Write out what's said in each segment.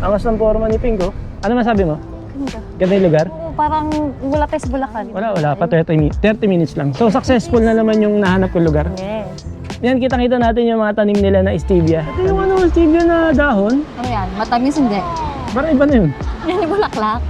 Angas ng forma ni Pink, oh. Ano masabi mo? Ganda yung lugar? Oo, parang Bulates, Bulacan. Wala pa 30 minutes lang. So successful na naman yung nahanap kong lugar. Yes. Yan, kitang-kita natin yung mga tanim nila na stevia. Ito yung ano, stevia na dahon. Ano yan? Matamis hindi. Parang iba na yun. Yan yung bulaklak.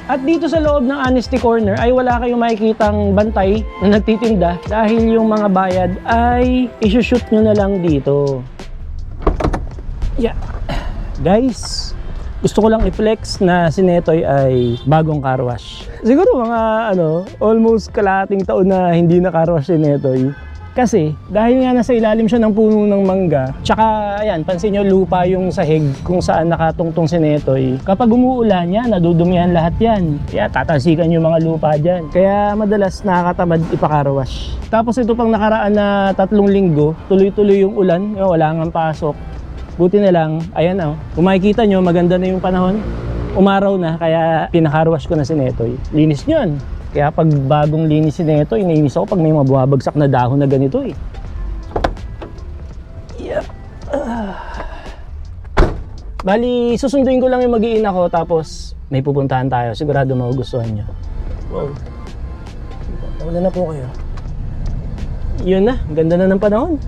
At dito sa loob ng Honesty Corner ay wala kayong makikitang bantay na nagtitinda dahil yung mga bayad ay isushoot nyo na lang dito. Yeah. Guys, gusto ko lang i-flex na si Netoy ay bagong car wash. Siguro mga almost kalahating taon na hindi na car wash si Netoy. Kasi dahil nga nasa ilalim siya ng puno ng mangga, tsaka ayan, pansin nyo lupa yung sahig kung saan nakatungtong si Netoy. Kapag umuulan yan, nadudumihan lahat yan. Kaya tatalsikan yung mga lupa dyan. Kaya madalas nakakatamad ipakarawash. Tapos ito pang nakaraan na 3 linggo, tuloy-tuloy yung ulan, wala ngang pasok. Buti na lang, ayan kung makikita nyo, maganda na yung panahon. Umaraw na, kaya pinakarwash ko na si Netoy. Linis nyo yan. Kaya pag bagong linis si Netoy, nainis ako pag may mga bumabagsak na dahon na ganito eh. Yeah. Bali, susunduin ko lang yung mag-iina ko, tapos may pupuntahan tayo. Sigurado magugustuhan nyo. Wow. Wala na po kayo. Yun na, ganda na ng panahon.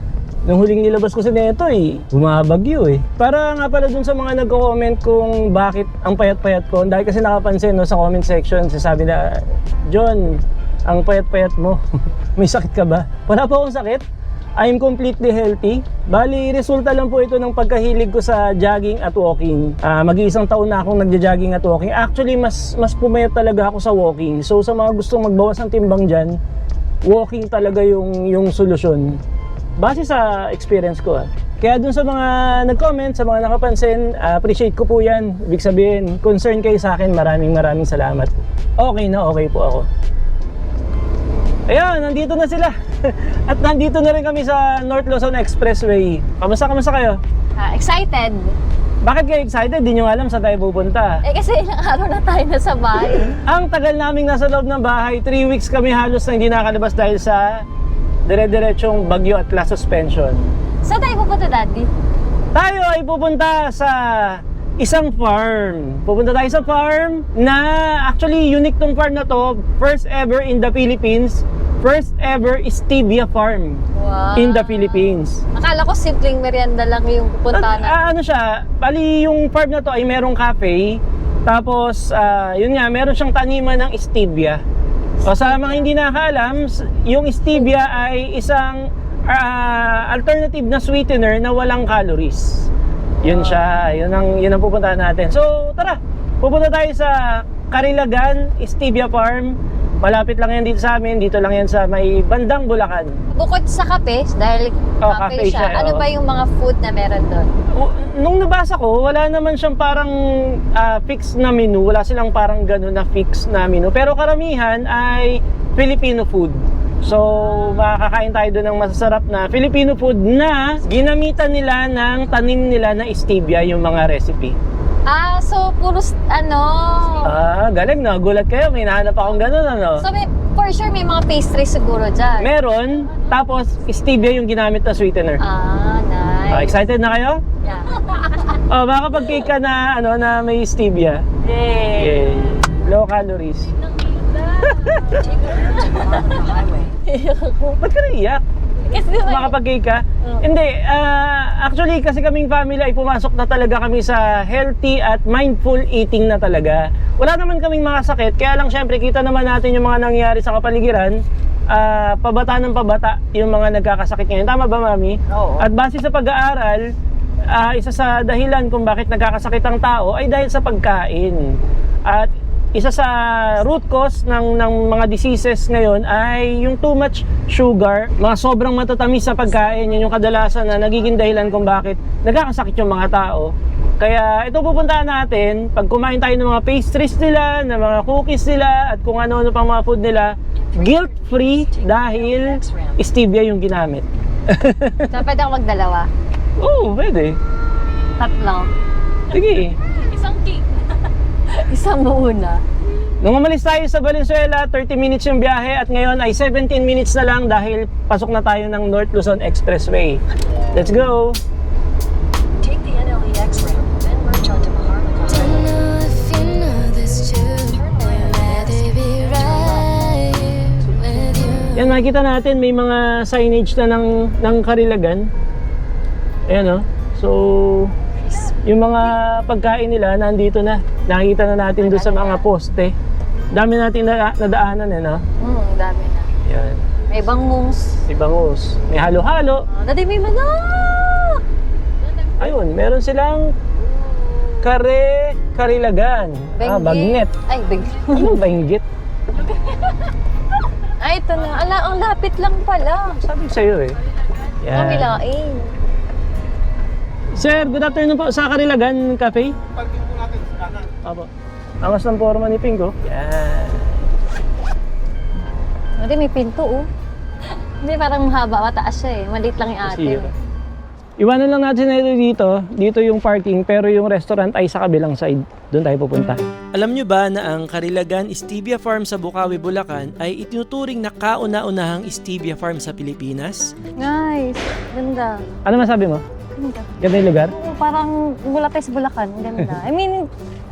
Nung huling nilabas ko si Netoy, bumabagyo eh. Para nga pala dun sa mga nagko-comment kung bakit ang payat-payat ko, dahil kasi nakapansin sa comment section, sasabi na, John, ang payat-payat mo, may sakit ka ba? Wala po akong sakit. I'm completely healthy. Bali, resulta lang po ito ng pagkahilig ko sa jogging at walking. Mag-iisang taon na akong nagja-jogging at walking. Actually, mas pumayat talaga ako sa walking. So sa mga gustong magbawas ng timbang dyan, walking talaga yung solusyon. Base sa experience ko Kaya dun sa mga nag-comment, sa mga nakapansin, appreciate ko po yan. Ibig sabihin, concern kayo sa akin, maraming salamat. Okay na, okay po ako. Ayan, nandito na sila. At nandito na rin kami sa North Luzon Expressway. Kamusta kayo? Excited. Bakit kayo excited? Di nyo alam saan tayo pupunta. Kasi ilang araw na tayo nasa bahay. Ang tagal naming nasa loob ng bahay, 3 weeks kami halos na hindi nakalabas dahil sa dire-diretsong bagyo at class suspension. Saan tayo pupunta, Daddy? Tayo ay pupunta sa isang farm. Pupunta tayo sa farm na actually unique tong farm na to. First ever in the Philippines. First ever stevia farm in the Philippines. Akala ko simpleng merienda lang yung pupunta na. Ano siya, bali yung farm na to ay merong cafe. Tapos, yun nga, meron siyang taniman ng stevia. So sa mga hindi nakakaalam, yung stevia ay isang alternative na sweetener na walang calories. Yun siya, yun ang pupuntahan natin. So tara, pupunta tayo sa Carilagan Stevia Farm. Malapit lang yan dito sa amin, dito lang yan sa may bandang Bulacan. Bukod sa kape, dahil kape siya, ano ba yung mga food na meron doon? Nung nabasa ko, wala naman siyang parang fixed na menu. Wala silang parang gano'n na fixed na menu. Pero karamihan ay Filipino food. So, makakain tayo doon ng masasarap na Filipino food na ginamitan nila ng tanim nila na stevia yung mga recipe. So puro galing na. Gulat kayo. May nahanap akong gano'n, So for sure may mga pastry siguro dyan. Meron. Tapos, stevia yung ginamit na sweetener. Nice. Excited na kayo? Yeah. Makakapag-cake ka na, na may stevia. Yay! Low calories. Ba't ka naiyak? Kasi Makapag-cake ka? Hindi. Actually, kasi kaming family ay pumasok na talaga kami sa healthy at mindful eating na talaga. Wala naman kaming makasakit. Kaya lang syempre, kita naman natin yung mga nangyayari sa kapaligiran. Pabata ng pabata yung mga nagkakasakit ngayon. Tama ba, Mami? Oo. At base sa pag-aaral, isa sa dahilan kung bakit nagkakasakit ang tao ay dahil sa pagkain. At isa sa root cause ng mga diseases ngayon ay yung too much sugar, mga sobrang matatamis sa pagkain. Yun yung kadalasan na nagiging dahilan kung bakit nagkakasakit yung mga tao. Kaya ito pupuntahan natin, pag kumain tayo ng mga pastries nila, ng mga cookies nila, at kung ano-ano pang mga food nila, guilt-free dahil stevia yung ginamit. So pwede ako magdalawa? Oo, pwede. Tatlo? Sige. Isang cake. Isang muna. Nung umalis tayo sa Valenzuela, 30 minutes yung biyahe at ngayon ay 17 minutes na lang dahil pasok na tayo ng North Luzon Expressway. Let's go! Take the NLEX route, then merge onto Maharlika Highway. Yan, makikita natin may mga signage na ng Karilagan. Ayan, oh. So, yung mga pagkain nila nandito na. Nakikita na natin doon sa mga poste. Dami natin nadaanan, no? Dami na. Yan. May bangus. May bangus. May halo-halo. Dati may manok! Ayun, meron silang Karilagan. Bagnet. Ay, Benggit. Anong Benggit? Ay, ito na. Ala, ang lapit lang pala. Sabi ko sa'yo eh. Yan. Kamilain. Sir, good afternoon po sa Karilagan Cafe. Parking po natin sa kanan. Apo. Angas ng forma ni Pingo. Yan. Dati may pinto, oh. Hindi, parang mahaba. Mataas siya eh. Maliit lang yung atin. Zero. Iwanan lang natin na ito dito. Dito yung parking, pero yung restaurant ay sa kabilang side. Doon tayo pupunta. Alam nyo ba na ang Karilagan Stevia Farm sa Bukawi, Bulacan ay itinuturing na kauna-unahang stevia farm sa Pilipinas? Nice. Ganda. Ano masabi mo? Ganda. Ganda yung lugar? Oo, parang Bulacay sa Bulacan. Ganda. I mean,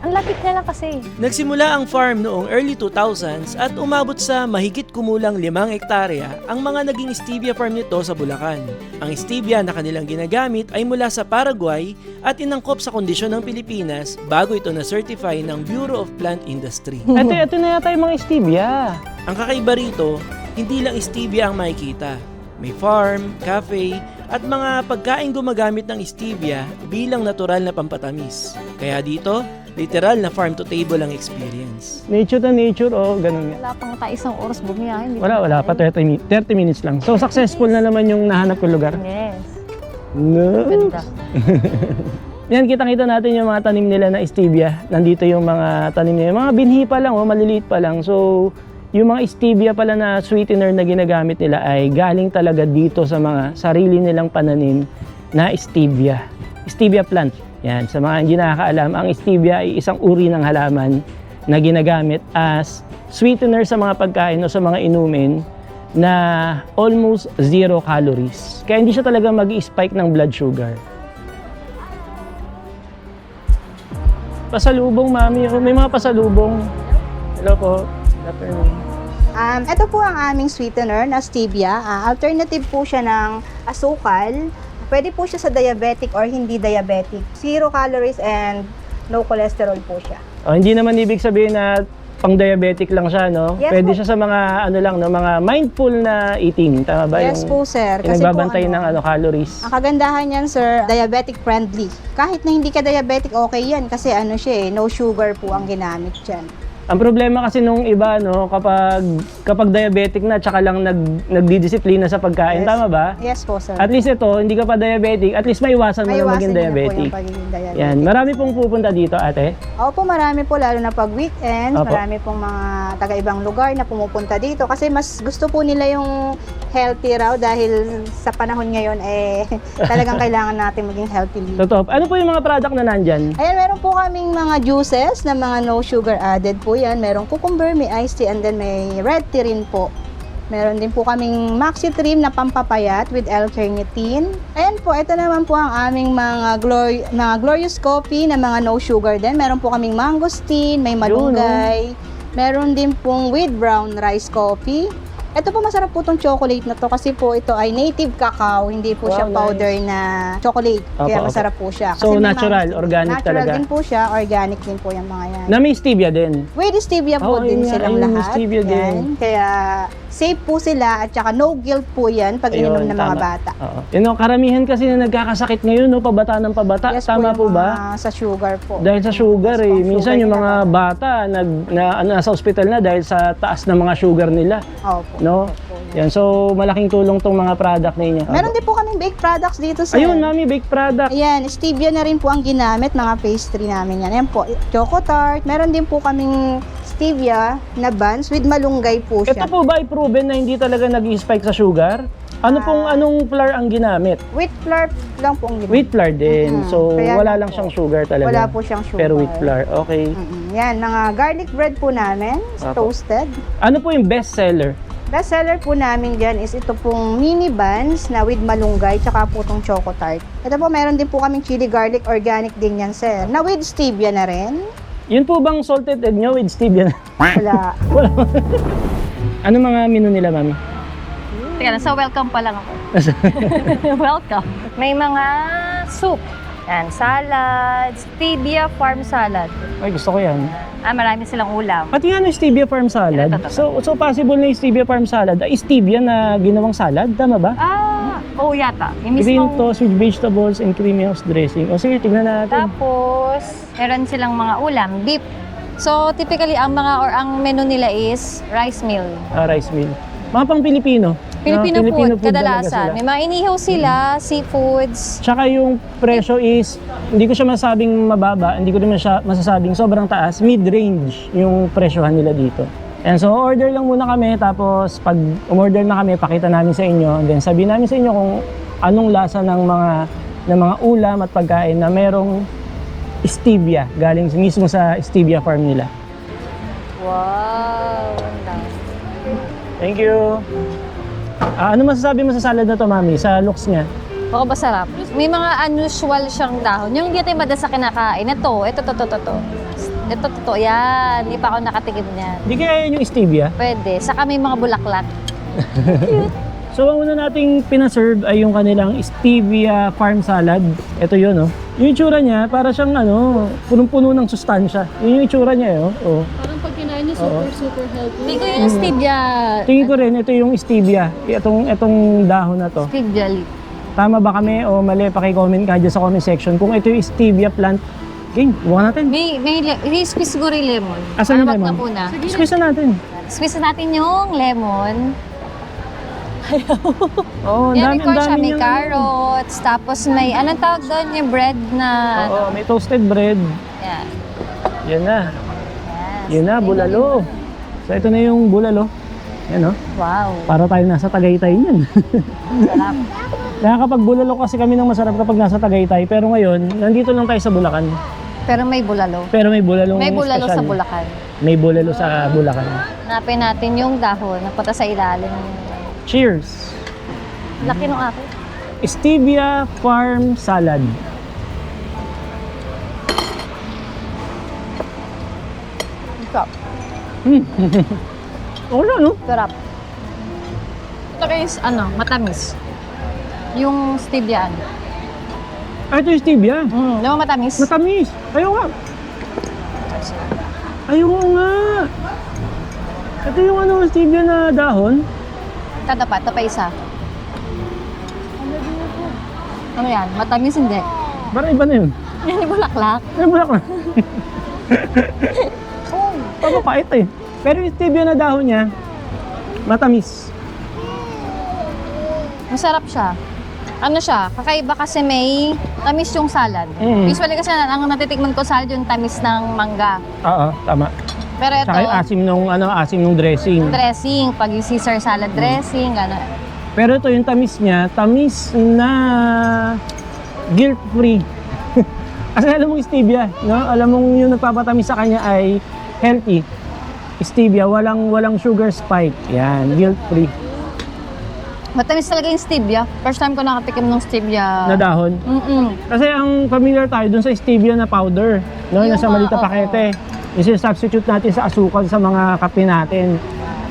ang lapit na lang kasi. Nagsimula ang farm noong early 2000s at umabot sa mahigit kumulang 5 hektarya ang mga naging stevia farm nito sa Bulacan. Ang stevia na kanilang ginagamit ay mula sa Paraguay at inangkop sa kondisyon ng Pilipinas bago ito na-certify ng Bureau of Plant Industry. Ito na yata yung mga stevia. Ang kakaiba rito, hindi lang stevia ang makikita. May farm, cafe, at mga pagkain gumagamit ng stevia bilang natural na pampatamis. Kaya dito, literal na farm-to-table ang experience. Nature to nature, oh, ganun nga. Wala pang tayo isang oras bumiyahin. Wala pa, 30 minutes lang. So, successful na naman yung nahanap ko lugar. Yes. No. Ganda. Yan, kitang-kita natin yung mga tanim nila na stevia. Nandito yung mga tanim nila. Yung mga binhi pa lang, oh, maliliit pa lang. So, yung mga stevia pala na sweetener na ginagamit nila ay galing talaga dito sa mga sarili nilang pananim na stevia. Stevia plant. Yan, sa mga hindi nakakaalam, ang stevia ay isang uri ng halaman na ginagamit as sweetener sa mga pagkain o sa mga inumin na almost 0 calories. Kaya hindi siya talaga mag-i-spike ng blood sugar. Pasalubong, mami. May mga pasalubong. Hello po. Good afternoon. Ito po ang aming sweetener na stevia. Alternative po siya ng asukal. Pwede po siya sa diabetic or hindi diabetic. 0 calories and no cholesterol po siya. Hindi naman ibig sabihin na pang-diabetic lang siya, no? Yes Pwede po. siya sa mga ano lang, no, mga mindful na eating, tama ba? Yes po, sir. Yung nagbabantay ng calories. Ang kagandahan niyan, sir, diabetic friendly. Kahit na hindi ka diabetic, okay yan kasi ano siya no sugar po ang ginamit dyan. Ang problema kasi nung iba, no, kapag diabetic na, tsaka lang nagdidisiplina sa pagkain, Yes. tama ba? Yes po, sir. At least ito, hindi ka pa diabetic, at least maiwasan mo na maging Maiwasan niyo na po diabetic. yung pagiging diabetic. Yan, marami pong pupunta dito, ate. Opo, marami po, lalo na pag weekends, Opo. marami pong mga taga-ibang lugar na pumupunta dito kasi mas gusto po nila yung healthy raw dahil sa panahon ngayon talagang kailangan natin maging healthy living. Totoo. Ano po yung mga product na nandyan? Ayan, meron po kaming mga juices na mga no sugar added po yan. Merong cucumber, may iced tea, and then may red tea rin po. Meron din po kaming maxi trim na pampapayat with L-carnitine. Ayan po, ito naman po ang aming mga glorious coffee na mga no sugar din. Meron po kaming mangosteen, may malunggay. Meron din pong with brown rice coffee. Ito po, masarap po itong chocolate na to kasi po ito ay native cacao, hindi po Wow, siya powder nice. na chocolate. Kaya Opo, masarap po siya. So, Kasi may natural, organic natural talaga. din po siya, organic din po yung mga yan. Na may stevia din. With stevia po ayun din nga, silang ayun, may lahat. stevia Yan. din. Kaya safe po sila at saka no guilt po yan pag ininom ng mga tama. bata. Oo. Karamihan kasi na nagkakasakit ngayon, no, pabata ng pabata. Yes Tama po yung ba? mga sa sugar po. Dahil sa sugar Yes eh. po, Minsan sugar yung nila mga po. bata nasa ospital na dahil sa taas ng mga sugar nila. Opo. No? Yan. So, malaking tulong tong mga product na inyo. Meron din po kaming baked products dito sa Ayun, mami, baked product. Ayan, stevia na rin po ang ginamit, mga pastry namin yan. Ayan po, choco tart. Meron din po kaming stevia na buns with malunggay po Ito siya. po ba ay proven na hindi talaga nag-spike sa sugar? Anong flour ang ginamit? Wheat flour lang po ang ginamit. Wheat flour din. Mhm. So, Kaya wala lang lang po. siyang sugar talaga. Wala po siyang sugar. Pero wheat flour. Okay. Yan, mga garlic bread po namin, Apo. toasted. Ano po yung best seller? Best seller po namin dyan is ito pong mini buns na with malunggay tsaka po itong choco tart. Ito po, meron din po kaming chili garlic organic din yan, sir. Na with stevia na rin. Yun po bang salted egg nyo with stevia? Wala. Wala. Ano mga menu nila, mami? Teka, nasa welcome pa lang ako. Welcome. May mga soup. Yan, salad, stevia farm salad. Ay, gusto ko yan. Marami silang ulam. Pati nga yung stevia farm salad. Ito. So possible na yung stevia farm salad ay stevia na ginawang salad, tama ba? Oo yata. Yung Green mismong... toast with vegetables and creamy house dressing. O sige, tignan natin. Tapos, meron silang mga ulam, beef. So, typically, ang menu nila is rice meal. Rice meal. Mga pang Pilipino. Filipino food, talaga kadalasan. sila. May mga inihaw sila, seafoods. Tsaka yung presyo is, hindi ko siya masabing mababa, hindi ko rin masasabing sobrang taas, mid-range yung presyohan nila dito. And so, order lang muna kami, tapos pag umorder na kami, pakita namin sa inyo, and then sabihin namin sa inyo kung anong lasa ng mga ulam at pagkain na merong stevia, galing mismo sa stevia farm nila. Wow! Thank you! Ano masasabi mo sa salad na to, mami? Sa looks niya? Baka ba sarap? May mga unusual siyang dahon. Yung hindi tayo madalas sa kinakain. Ito. Ito. Yan. Hindi pa ako nakatikim niyan. Hindi kaya yun yung stevia? Pwede. Saka may mga bulaklak. So, ang una nating pinaserve ay yung kanilang stevia farm salad. Ito yun, oh. Yung itsura niya, para siyang punong-puno ng sustansya. Yun yung itsura niya, oh. Parang pag kinain niya, super healthy. Hindi ko yung stevia. Tingin ko rin, ito yung stevia. Itong dahon na to. Stevia leaf. Tama ba kami o mali? Paki-comment ka dyan sa comment section. Kung ito yung stevia plant, game, buka natin. May squeeze siguro yung lemon. Asan yung lemon? Na po na. Squeeze na natin. Squeeze natin yung lemon. Oo, Yan, may corn siya. May niyang- carrots. Tapos may, anong tawag doon? Yung bread na, Oo, may toasted bread. yan. Yan na. Yes. Yun na, bulalo. So, ito na yung bulalo. Yan, oh. Wow. Para tayo nasa Tagaytay niyan. Sarap. Kaya kapag bulalo kasi kami ng masarap kapag nasa Tagaytay. Pero ngayon, nandito lang tayo sa Bulacan. Pero may bulalo. Pero may bulalong May bulalo sa special. Bulacan. May bulalo sa Bulacan. Hanapin natin yung dahon. Napunta sa ilalim. Cheers! Laki nung akin. Stevia Farm Salad. Sarap. Wala, no? Sarap. Ito guys, matamis. Yung stevia. Ito yung stevia. Di ba matamis? Matamis. Ayaw nga. Ayaw nga. Ito yung stevia na dahon. Ito pa isa. Ano yan? Matamis hindi. Parang iba na yun. Yan yung bulaklak. Ay, bulak na. Papapait eh. Pero yung stevia na dahon niya, matamis. Masarap siya. Ano siya? Kakaiba kasi may tamis yung salad. Mm. Usually kasi ang natitikman ko salad yung tamis ng mangga. Oo, tama. Pero ito, Tsaka yung asim nung dressing. dressing. Pag yung Caesar salad dressing, gano'n. Pero ito yung tamis niya, tamis na guilt-free. Kasi alam mong stevia, no? Alam mong yung nagpapatamis sa kanya ay healthy. Stevia, walang sugar spike. Yan, guilt-free. Matamis talaga yung stevia. First time ko nakatikim ng stevia. Na dahon. Kasi ang familiar tayo dun sa stevia na powder, no? Yung Nasa malita oo. pakete. Isi-substitute natin sa asukal sa mga kape natin.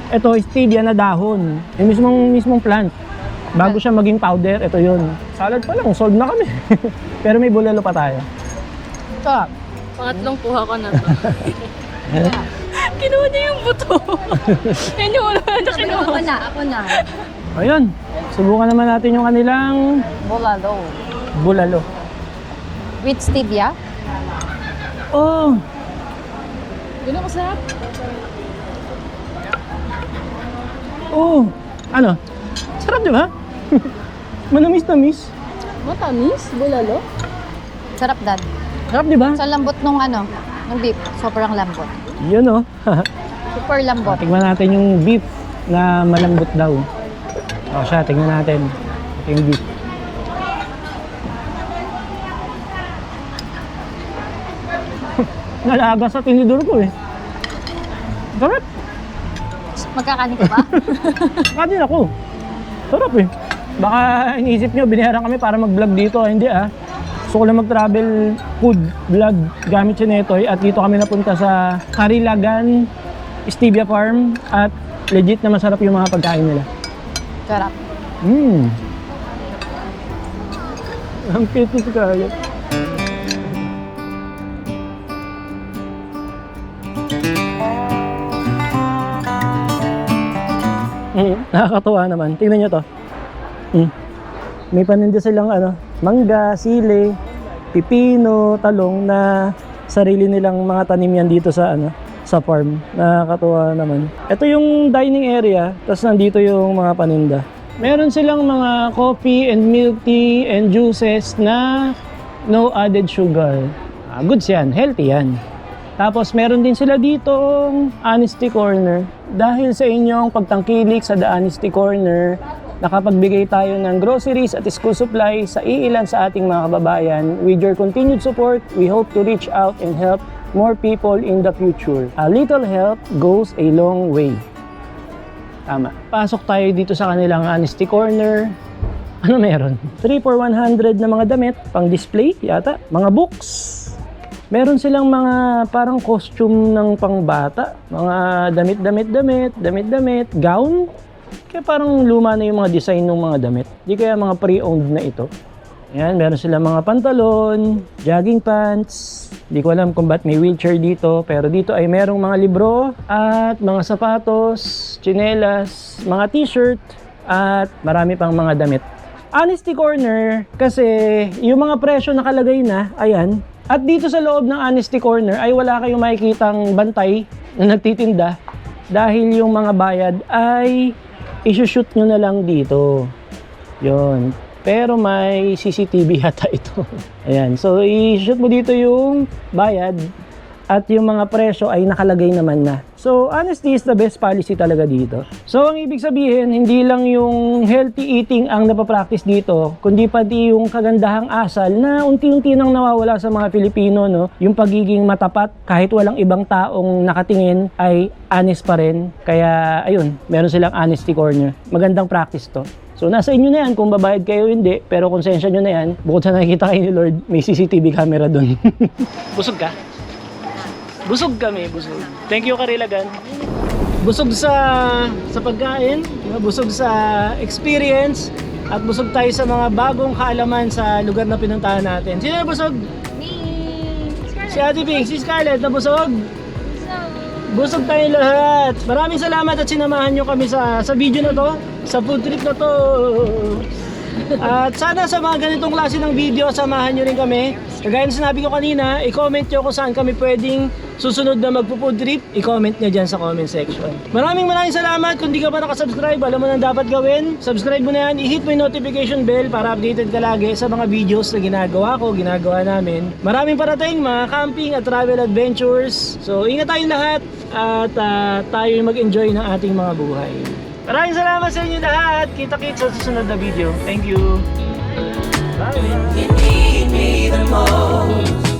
Ito, stevia na dahon. Yung mismong plant. Bago siya maging powder, ito yun. Salad pa lang, solve na kami. Pero may bulalo pa tayo. Sarap. Pangatlong kuha ko na to. Kinuha niya yung buto. Yan yung una na kinuha. Ako na. Ayun, subukan naman natin yung kanilang Bulalo. bulalo. With stevia? Oh, Yun ang masarap. oh. Ano? Sarap, di ba? Manamis-namis. Matamis, bulalo. Sarap, Dad. Sarap, di ba? Sa lambot nung ng beef. Sobrang lambot. Yun, oh. Super lambot. Tignan natin yung beef na malambot daw. O siya, tingnan natin. Ito yung beef. Nalaga sa tinidor ko eh. Sarap. Magkakanin ka ba? Kanin ako. Sarap eh. Baka iniisip nyo, binayaran kami para mag-vlog dito. Hindi ah. Gusto ko lang mag-travel food vlog gamit si Netoy. At dito kami napunta sa Carilagan Stevia Farm. At legit na masarap yung mga pagkain nila. Sarap. Ang cute ito kaya. Nakakatuwa naman. Tingnan nyo to. May paninda silang mangga, sili, pipino, talong na sarili nilang mga tanim yan dito sa sa farm. Nakakatuwa naman. Ito yung dining area, tapos nandito yung mga paninda. Meron silang mga coffee and milk tea and juices na no added sugar. Goods yan, healthy yan. Tapos meron din sila ditong Honesty Corner. Dahil sa inyong pagtangkilik sa The Honesty Corner, nakapagbigay tayo ng groceries at school supplies sa iilan sa ating mga kababayan. With your continued support, we hope to reach out and help more people in the future. A little help goes a long way. Tama. Pasok tayo dito sa kanilang Honesty Corner. Ano meron? 3 for 100 na mga damit, pang display yata. Mga books. Meron silang mga parang costume ng pangbata. Mga damit, gown. Kaya parang luma na yung mga design ng mga damit. Di kaya mga pre-owned na ito. Ayan, meron silang mga pantalon, jogging pants. Di ko alam kung ba't may wheelchair dito. Pero dito ay merong mga libro at mga sapatos, tsinelas, mga t-shirt at marami pang mga damit. Honesty Corner kasi yung mga presyo nakalagay na, ayan. At dito sa loob ng Honesty Corner ay wala kayong makikitang bantay na nagtitinda dahil yung mga bayad ay isushoot nyo na lang dito. Yun. Pero may CCTV yata ito. Ayan. So, i-shoot mo dito yung bayad at yung mga presyo ay nakalagay naman na. So, honesty is the best policy talaga dito. So, ang ibig sabihin, hindi lang yung healthy eating ang napapractice dito, kundi pati yung kagandahang asal na unti-unti nang nawawala sa mga Pilipino, no? Yung pagiging matapat kahit walang ibang taong nakatingin ay honest pa rin. Kaya, ayun, meron silang Honesty Corner. Magandang practice to. So, nasa inyo na yan kung babayad kayo hindi, pero konsensya nyo na yan. Bukod sa nakikita kayo ni Lord, may CCTV camera dun. Busog ka? Busog kami, busog. Thank you, Carilagan. Busog sa pagkain, busog sa experience, at busog tayo sa mga bagong kaalaman sa lugar na pinuntahan natin. Sino na busog? Si Ate Pink, si Scarlett na busog? Busog tayo lahat. Maraming salamat at sinamahan nyo kami sa video na to, sa food trip na to. At sana sa mga ganitong klase ng video, samahan nyo rin kami. Kagaya na sinabi ko kanina, i-comment nyo kung saan kami pwedeng susunod na magpo-food trip. I-comment nyo dyan sa comment section. Maraming salamat. Kung di ka pa nakasubscribe, alam mo na dapat gawin. Subscribe mo na yan, i-hit mo yung notification bell para updated ka lagi sa mga videos na ginagawa namin. Maraming parating, mga camping at travel adventures. So ingat tayong lahat at tayo mag-enjoy ng ating mga buhay. Maraming salamat sa inyo lahat. Kita-kits sa susunod na video. Thank you. Bye. You need me the most.